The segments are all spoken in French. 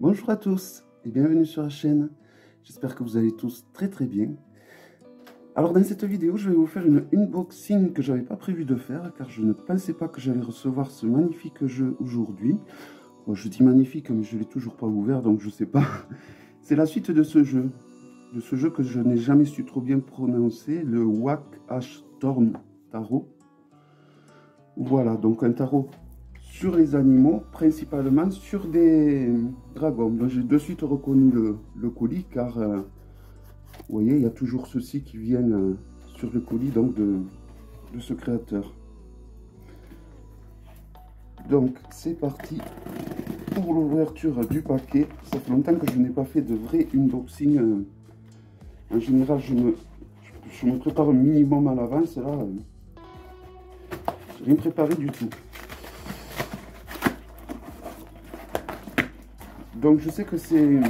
Bonjour à tous et bienvenue sur la chaîne. J'espère que vous allez tous très bien. Alors dans cette vidéo, je vais vous faire une unboxing que j'avais pas prévu de faire car je ne pensais pas que j'allais recevoir ce magnifique jeu aujourd'hui. Bon, je dis magnifique mais je l'ai toujours pas ouvert donc je sais pas. C'est la suite de ce jeu que je n'ai jamais su trop bien prononcer, le Wack-H-Torn Tarot. Voilà, donc un tarot sur les animaux, principalement sur des dragons. Donc j'ai de suite reconnu le colis car vous voyez, il y a toujours ceux-ci qui viennent sur le colis donc de ce créateur. Donc c'est parti pour l'ouverture du paquet. Ça fait longtemps que je n'ai pas fait de vrai unboxing. En général, je me prépare un minimum à l'avance. Là, j'ai rien préparé du tout. Donc je sais que c'est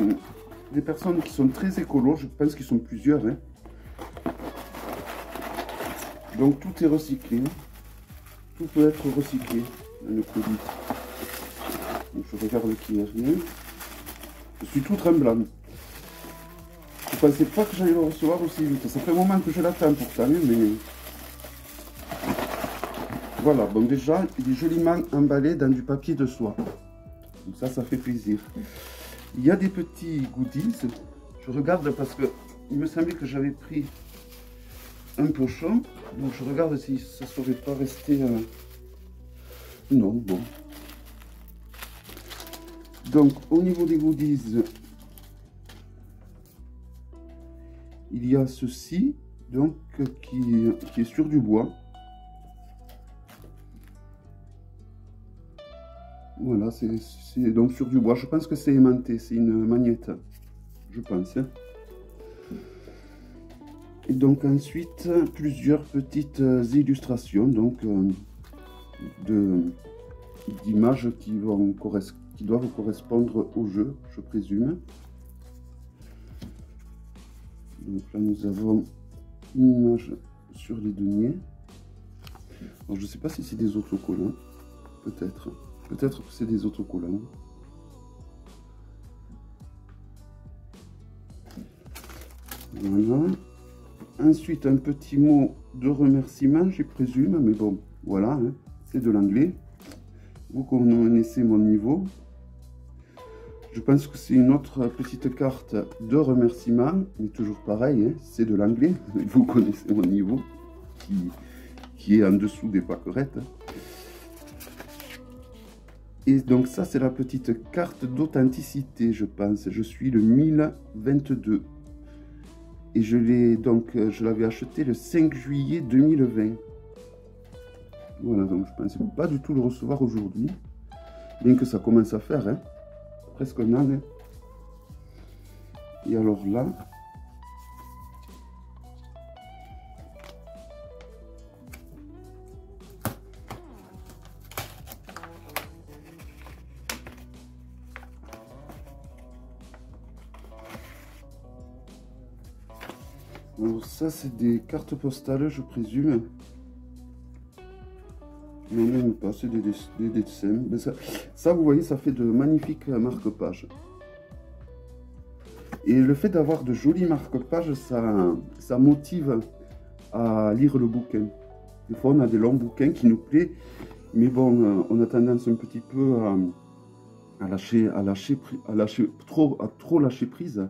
des personnes qui sont très écolos, je pense qu'ils sont plusieurs. Hein. Donc tout est recyclé. Tout peut être recyclé dans le colis. Donc je regarde qu'il n'y a rien. Je suis tout tremblant. Je ne pensais pas que j'allais le recevoir aussi vite. Ça fait un moment que je l'attends pourtant, mais... Voilà, bon déjà, il est joliment emballé dans du papier de soie. Donc ça fait plaisir. Il y a des petits goodies. Je regarde parce que il me semblait que j'avais pris un pochon. Donc je regarde si ça ne serait pas resté... Non, bon. Donc au niveau des goodies, il y a ceci, donc qui est sur du bois. Voilà, c'est donc sur du bois. Je pense que c'est aimanté, c'est une magnette, je pense. Hein. Et donc ensuite, plusieurs petites illustrations, donc d'images qui doivent correspondre au jeu, je présume. Donc là, nous avons une image sur les deniers. Alors, je ne sais pas si c'est des autocollants, peut-être. Peut-être que c'est des autocollants. Voilà. Ensuite, un petit mot de remerciement, je présume, mais bon, voilà, hein, c'est de l'anglais. Vous connaissez mon niveau. Je pense que c'est une autre petite carte de remerciement, mais toujours pareil, hein, c'est de l'anglais. Vous connaissez mon niveau, qui est en dessous des pâquerettes. Et donc ça, c'est la petite carte d'authenticité, je pense. Je suis le 1022. Et je l'avais acheté le 5 juillet 2020. Voilà, donc je ne pensais pas du tout le recevoir aujourd'hui. Bien que ça commence à faire, hein, presque un an. Hein. Et alors là... Alors ça, c'est des cartes postales, je présume. Non, même pas, c'est des dessins. Mais ça, vous voyez, ça fait de magnifiques marque-pages. Et le fait d'avoir de jolis marque-pages, ça motive à lire le bouquin. Des fois, on a des longs bouquins qui nous plaisent, mais bon, on a tendance un petit peu à trop lâcher prise.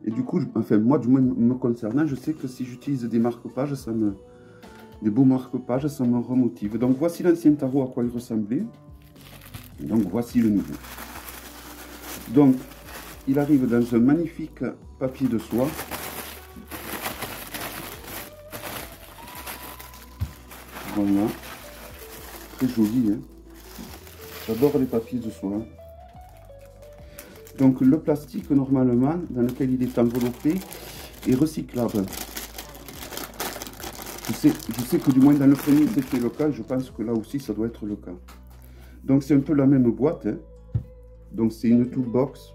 Et du coup, enfin, moi, du moins me concernant, je sais que si j'utilise des marque-pages, des beaux marque-pages, ça me remotive. Donc, voici l'ancien tarot à quoi il ressemblait. Donc, voici le nouveau. Donc, il arrive dans un magnifique papier de soie. Voilà. Très joli, hein. J'adore les papiers de soie. Donc le plastique normalement dans lequel il est enveloppé est recyclable. Je sais que du moins dans le premier c'était le cas, je pense que là aussi ça doit être le cas. Donc c'est un peu la même boîte. Hein. Donc c'est une toolbox.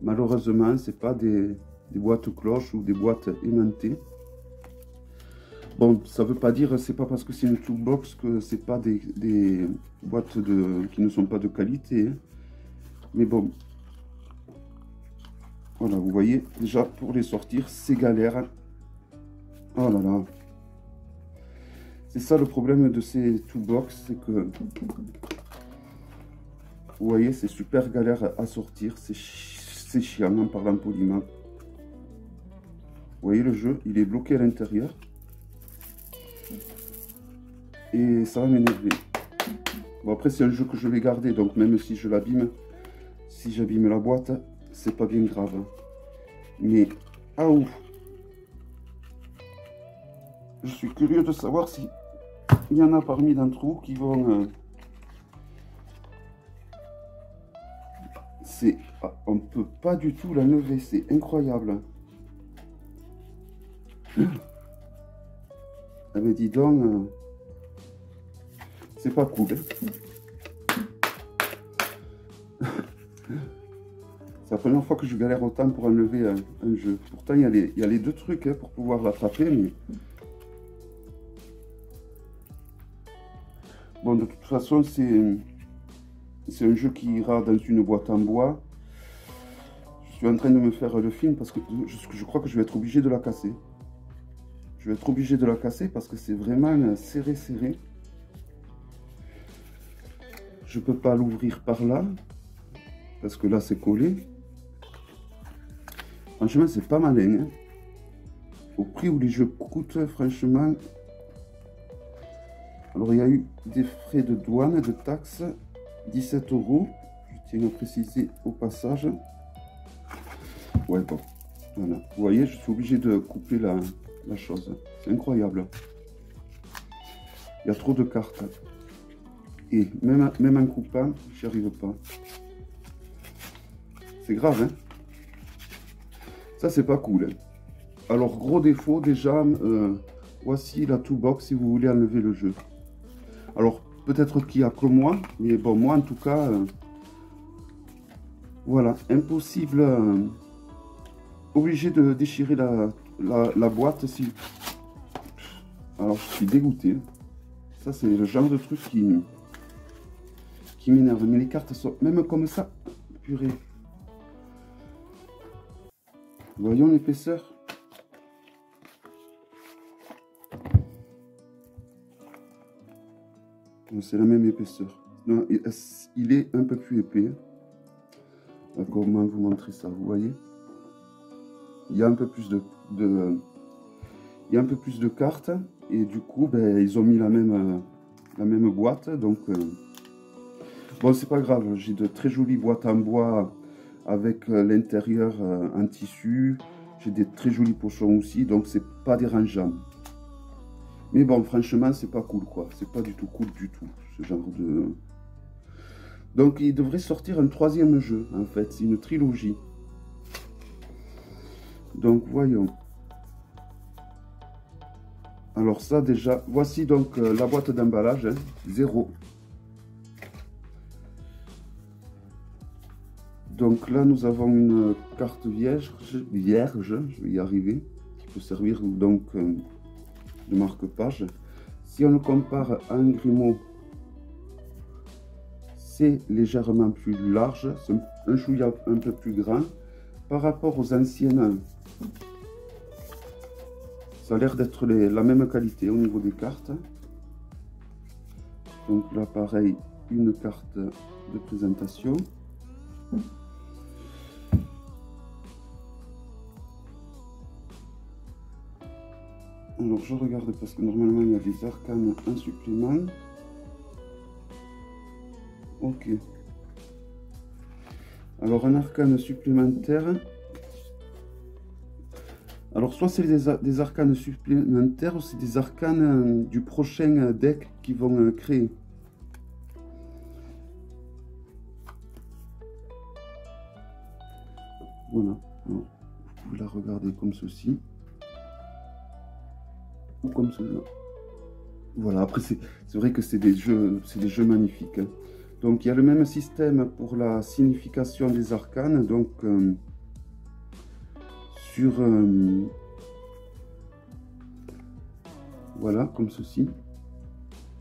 Malheureusement c'est pas des boîtes cloches ou des boîtes aimantées. Bon, ça veut pas dire, c'est pas parce que c'est une toolbox que c'est pas des boîtes qui ne sont pas de qualité. Hein. Mais bon, Voilà, vous voyez, déjà pour les sortir, c'est galère. Oh là là. C'est ça le problème de ces toolbox, c'est que, vous voyez, c'est super galère à sortir. C'est chiant, en parlant poliment. Vous voyez, le jeu, il est bloqué à l'intérieur. Et ça va m'énerver. Bon, après, c'est un jeu que je vais garder, donc même si je l'abîme, si j'abîme la boîte, c'est pas bien grave. Mais, ah ouf, je suis curieux de savoir si il y en a parmi d'entre vous qui vont... on ne peut pas du tout la lever, c'est incroyable. Ah mais dis donc, c'est pas cool. C'est la première fois que je galère autant pour enlever un jeu. Pourtant, il y a les deux trucs pour pouvoir l'attraper, mais... Bon, de toute façon, c'est un jeu qui ira dans une boîte en bois. Je suis en train de me faire le film parce que je crois que je vais être obligé de la casser. Je vais être obligé de la casser parce que c'est vraiment serré. Je peux pas l'ouvrir par là parce que là, c'est collé. Franchement, c'est pas malin. Hein. Au prix où les jeux coûtent, franchement... Alors, il y a eu des frais de douane, de taxes, 17 €. Je tiens à préciser au passage. Ouais, bon. Voilà. Vous voyez, je suis obligé de couper la chose. C'est incroyable. Il y a trop de cartes. Et même en coupant, j'y arrive pas. C'est grave, hein. Ça, c'est pas cool. Hein. Alors, gros défaut, déjà, voici la toolbox si vous voulez enlever le jeu. Alors, peut-être qu'il n'y a que moi, mais bon, moi, en tout cas, voilà, impossible, obligé de déchirer la boîte. Si... Alors, je suis dégoûté. Ça, c'est le genre de truc qui m'énerve. Mais les cartes sont même comme ça, purée. Voyons l'épaisseur. C'est la même épaisseur. Non, il est un peu plus épais. Comment vous montrer ça? Vous voyez? Il y a un peu plus il y a un peu plus de cartes. Et du coup, ben, ils ont mis la même boîte. Donc, bon, c'est pas grave. J'ai de très jolies boîtes en bois avec l'intérieur en tissu. J'ai des très jolis pochons aussi, donc c'est pas dérangeant. Mais bon, franchement, c'est pas cool, quoi. C'est pas du tout cool du tout, ce genre de... Donc, il devrait sortir un troisième jeu, en fait. C'est une trilogie. Donc, voyons. Alors ça, déjà, voici donc la boîte d'emballage, hein, 0. Donc là, nous avons une carte vierge, je vais y arriver, qui peut servir donc de marque-page. Si on le compare à un Grimaud, c'est légèrement plus large, c'est un chouïa un peu plus grand. Par rapport aux anciennes, ça a l'air d'être la même qualité au niveau des cartes. Donc là, pareil, une carte de présentation. Alors je regarde parce que normalement il y a des arcanes en supplément. Ok. Alors un arcane supplémentaire. Alors soit c'est des arcanes supplémentaires ou c'est des arcanes du prochain deck qui vont créer. Voilà. Alors, vous pouvez la regarder comme ceci. Ou comme cela. Voilà, après c'est vrai que c'est des jeux magnifiques. Hein. Donc il y a le même système pour la signification des arcanes. Donc voilà, comme ceci.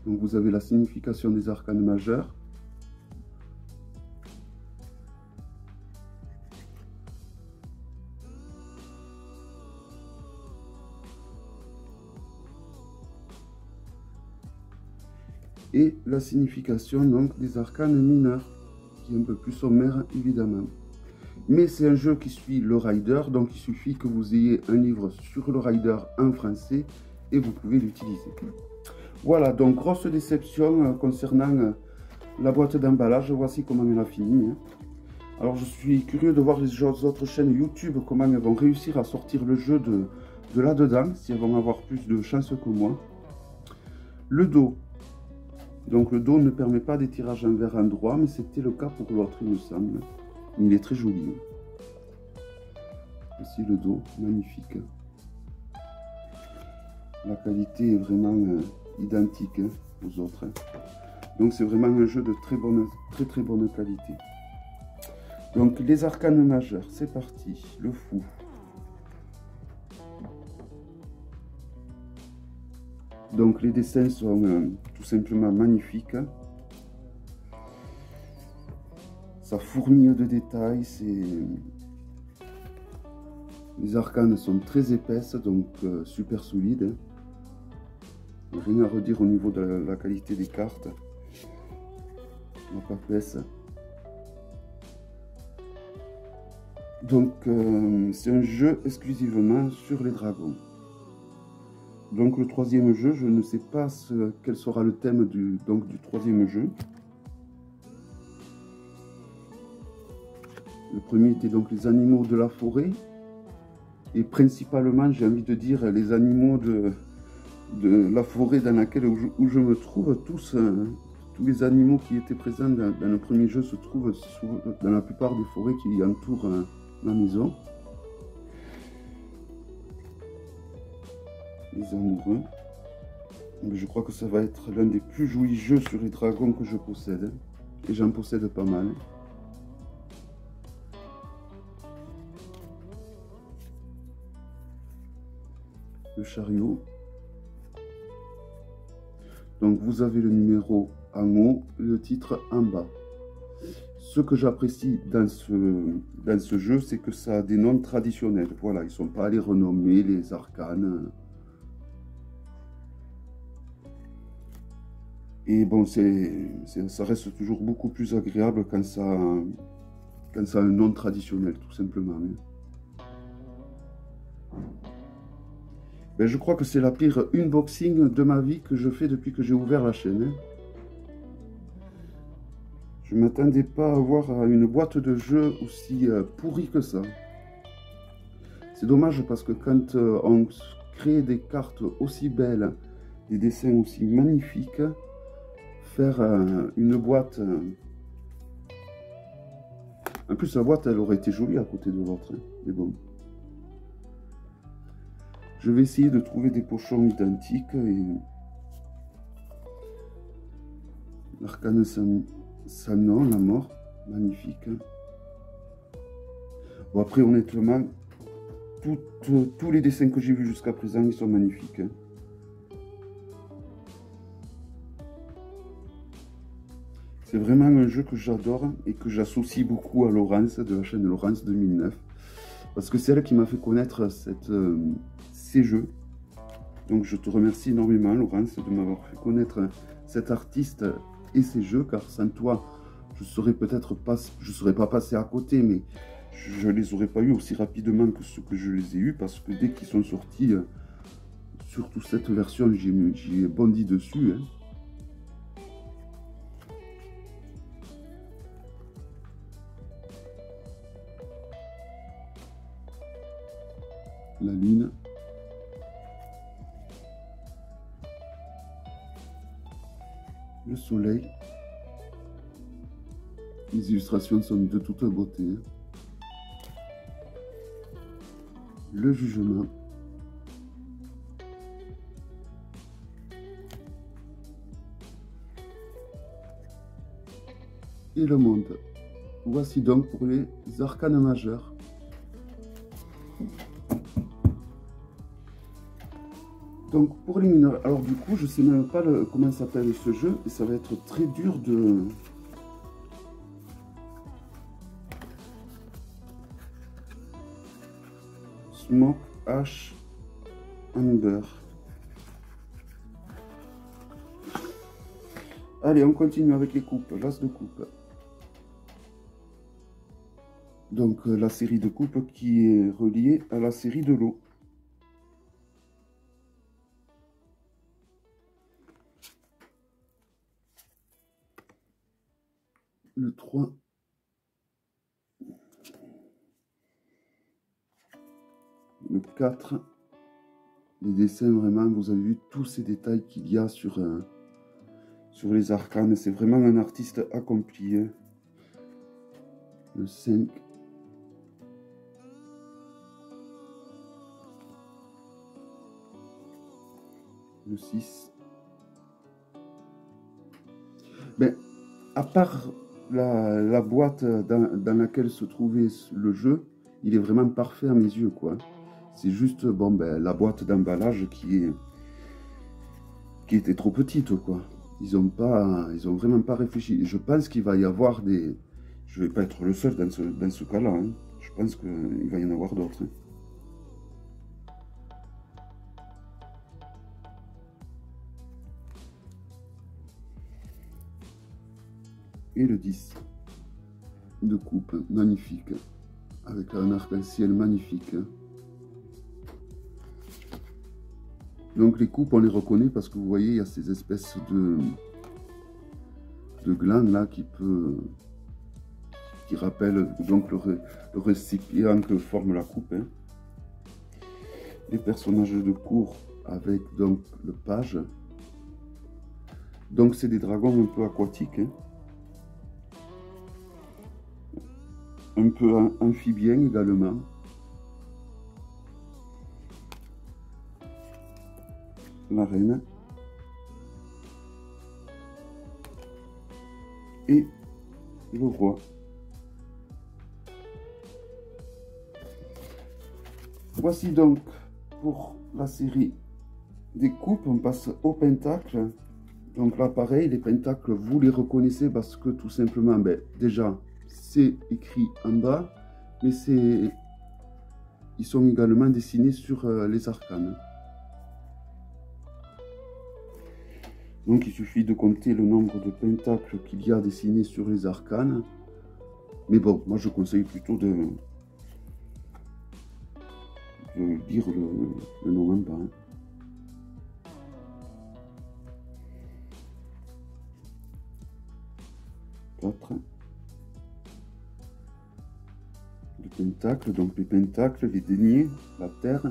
Donc vous avez la signification des arcanes majeures. et la signification donc des arcanes mineurs, qui est un peu plus sommaire évidemment. Mais c'est un jeu qui suit le rider, donc il suffit que vous ayez un livre sur le rider en français et vous pouvez l'utiliser. Voilà, donc grosse déception concernant la boîte d'emballage. Voici comment elle a fini. Alors je suis curieux de voir les autres chaînes YouTube, comment elles vont réussir à sortir le jeu de là-dedans, si elles vont avoir plus de chance que moi. Le dos. Donc le dos ne permet pas des tirages envers endroit, mais c'était le cas pour l'autre, il me semble. Il est très joli. Voici le dos, magnifique. La qualité est vraiment identique aux autres. Donc c'est vraiment un jeu de très bonne qualité. Donc les arcanes majeures, c'est parti. Le fou. Donc les dessins sont tout simplement magnifiques. Ça fourmille de détails. Les arcanes sont très épaisses, donc super solides. Rien à redire au niveau de la qualité des cartes. La papesse. Donc c'est un jeu exclusivement sur les dragons. Donc le troisième jeu, je ne sais pas quel sera le thème du troisième jeu. Le premier était donc les animaux de la forêt. Et principalement, j'ai envie de dire, les animaux de la forêt dans laquelle où je me trouve. Tous les animaux qui étaient présents dans le premier jeu se trouvent dans la plupart des forêts qui entourent ma maison. Les amoureux. Je crois que ça va être l'un des plus jolis jeux sur les dragons que je possède. Et j'en possède pas mal. Le chariot. Donc vous avez le numéro en haut et le titre en bas. Ce que j'apprécie dans ce jeu, c'est que ça a des noms traditionnels. Voilà, ils ne sont pas allés renommer les arcanes. Et bon, ça reste toujours beaucoup plus agréable quand ça a un nom traditionnel, tout simplement. Ben, je crois que c'est la pire unboxing de ma vie que je fais depuis que j'ai ouvert la chaîne. Je ne m'attendais pas à avoir une boîte de jeux aussi pourrie que ça. C'est dommage parce que quand on crée des cartes aussi belles, des dessins aussi magnifiques, faire une boîte... En plus, la boîte, elle aurait été jolie à côté de l'autre. Mais bon. Je vais essayer de trouver des pochons identiques. L'arcane Sanon, la mort, magnifique. Bon, après, honnêtement, tous les dessins que j'ai vus jusqu'à présent, ils sont magnifiques. C'est vraiment un jeu que j'adore et que j'associe beaucoup à Laurence, de la chaîne Laurence 2009. Parce que c'est elle qui m'a fait connaître ces jeux. Donc je te remercie énormément, Laurence, de m'avoir fait connaître cet artiste et ces jeux, car sans toi, je serais pas passé à côté, mais je les aurais pas eu aussi rapidement que ce que je les ai eu, parce que dès qu'ils sont sortis, surtout cette version, j'y ai bondi dessus. La lune. Le soleil. Les illustrations sont de toute beauté. Le jugement. Et le monde. Voici donc pour les arcanes majeurs. Donc pour les mineurs, alors du coup je sais même pas comment s'appelle ce jeu et ça va être très dur de... Smoke Ash Amber. Allez, on continue avec les coupes, l'as de coupe. Donc la série de coupes qui est reliée à la série de lot. Le 3. Le 4. Les dessins, vraiment, vous avez vu tous ces détails qu'il y a sur les arcanes. C'est vraiment un artiste accompli. Hein. Le 5. Le 6. Ben, à part la boîte dans laquelle se trouvait le jeu, il est vraiment parfait à mes yeux, quoi. C'est juste, bon, ben, la boîte d'emballage qui était trop petite, quoi. Ils ont vraiment pas réfléchi. Je pense qu'il va y avoir des... Je vais pas être le seul dans ce cas-là. Hein. Je pense qu'il va y en avoir d'autres. Hein. Et le 10 de coupe, magnifique. Avec un arc-en-ciel magnifique. Donc les coupes, on les reconnaît parce que vous voyez, il y a ces espèces de glands là qui rappellent donc le récipient que forme la coupe. Hein. Les personnages de cour avec donc le page. Donc c'est des dragons un peu aquatiques. Hein. Un peu amphibiens également. La reine. Et le roi. Voici donc pour la série des coupes. On passe au pentacle. Donc là pareil, les pentacles vous les reconnaissez parce que tout simplement, ben, déjà c'est écrit en bas, mais ils sont également dessinés sur les arcanes. Donc il suffit de compter le nombre de pentacles qu'il y a dessinés sur les arcanes. Mais bon, moi je conseille plutôt de lire le nom en bas. Hein. Le pentacle, donc les pentacles, les deniers, la terre.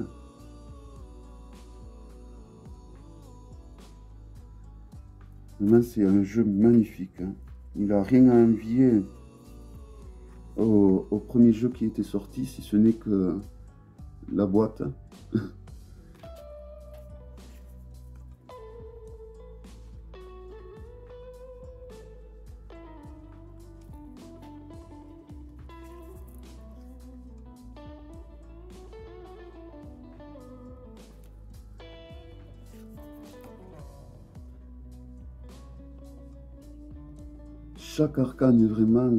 Vraiment, c'est un jeu magnifique. Hein. Il n'a rien à envier au premier jeu qui était sorti, si ce n'est que la boîte. Chaque arcane est vraiment...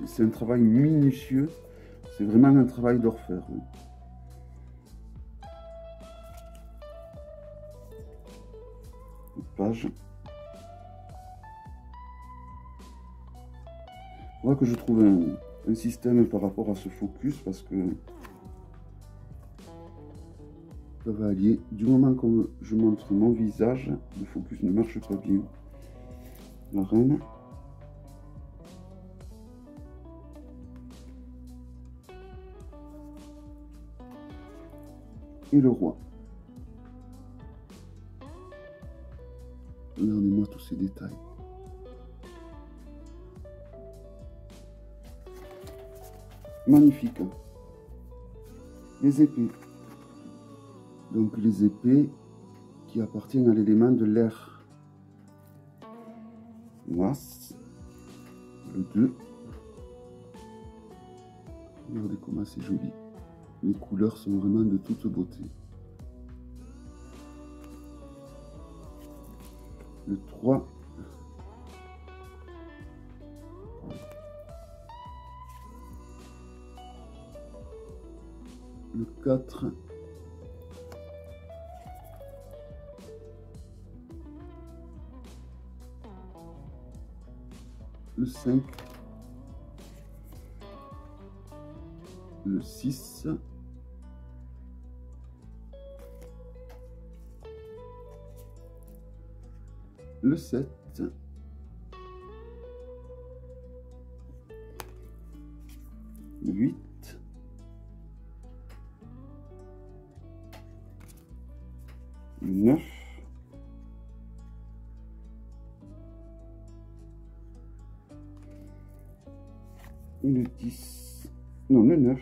c'est un travail minutieux. C'est vraiment un travail d'orfèvre. Page. Il faudra que je trouve un système par rapport à ce focus parce que ça va allier. Du moment que je montre mon visage, le focus ne marche pas bien. La reine. Et le roi. Regardez-moi tous ces détails. Magnifique. Les épées. Donc les épées qui appartiennent à l'élément de l'air. L'as, le 2. Regardez comment c'est joli. Les couleurs sont vraiment de toute beauté. Le 3. Le 4. le 5, le 6, le 7, le 8, le 9, le 10, non le 9,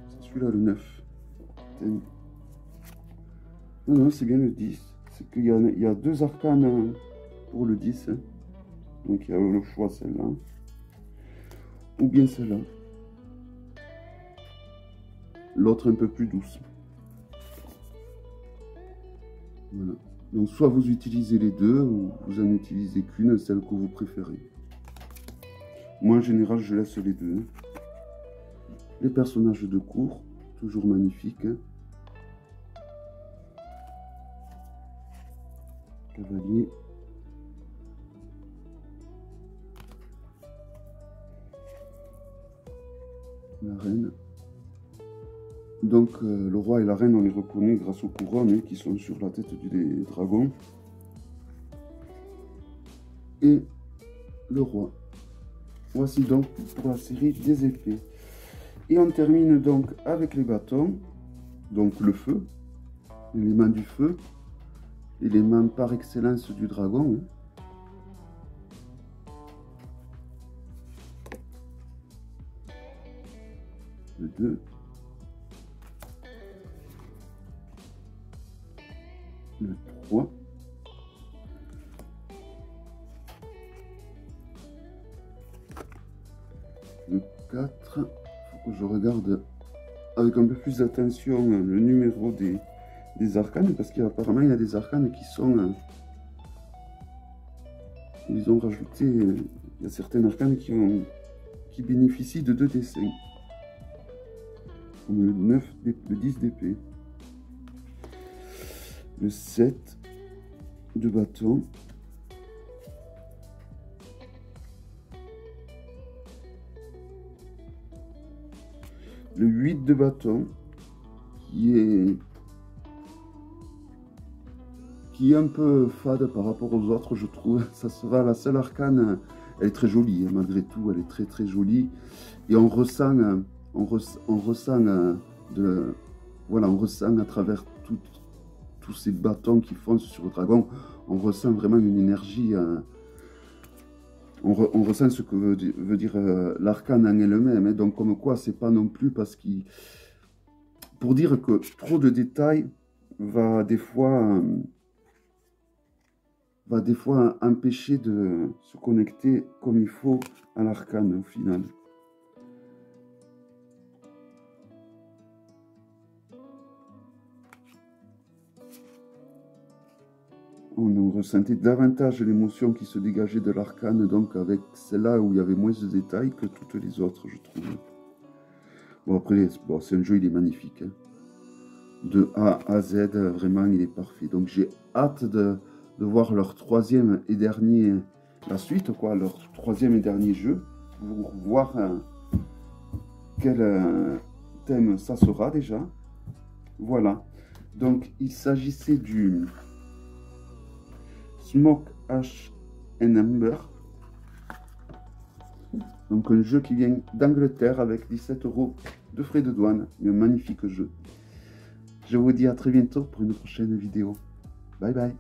c'est celui-là le 9. Non, non, c'est bien le 10, c'est qu'il y a deux arcanes pour le 10, hein. Donc il y a le choix celle-là, ou bien celle-là. L'autre un peu plus douce. Voilà. Donc soit vous utilisez les deux, ou vous en utilisez qu'une, celle que vous préférez. Moi en général je laisse les deux. Les personnages de cour, toujours magnifiques. Hein. Cavalier. La reine. Donc le roi et la reine, on les reconnaît grâce aux couronnes, hein, qui sont sur la tête du dragon. Et le roi. Voici donc pour la série des épées. Et on termine donc avec les bâtons. Donc le feu, l'élément du feu, l'élément par excellence du dragon. Hein. Le 2. Le 3. Le 4. Il faut que je regarde avec un peu plus d'attention le numéro des arcanes, parce qu'apparemment il y a des arcanes qui sont... ils ont rajouté... il y a certaines arcanes qui bénéficient de 2 dessins. Comme le 9, le 10 d'épée. Le 7 de bâton. Le 8 de bâton, qui est un peu fade par rapport aux autres, je trouve. Ça sera la seule arcane. Elle est très jolie, hein, malgré tout, elle est très très jolie. Et on ressent, voilà, on ressent à travers tous ces bâtons qui foncent sur le dragon, on ressent vraiment une énergie. On ressent ce que veut dire l'arcane en elle-même. Hein. Donc comme quoi, c'est pas non plus parce qu'il... Pour dire que trop de détails va des fois empêcher de se connecter comme il faut à l'arcane au final. On ressentait davantage l'émotion qui se dégageait de l'arcane, donc avec celle-là où il y avait moins de détails que toutes les autres, je trouve. Bon, après, bon, c'est un jeu, il est magnifique. Hein. De A à Z, vraiment, il est parfait. Donc, j'ai hâte de voir leur troisième et dernier, la suite, quoi, leur troisième et dernier jeu, pour voir quel thème ça sera déjà. Voilà. Donc, il s'agissait du Smoke Ash and Amber. Donc un jeu qui vient d'Angleterre avec 17 € de frais de douane. Un magnifique jeu. Je vous dis à très bientôt pour une prochaine vidéo. Bye bye.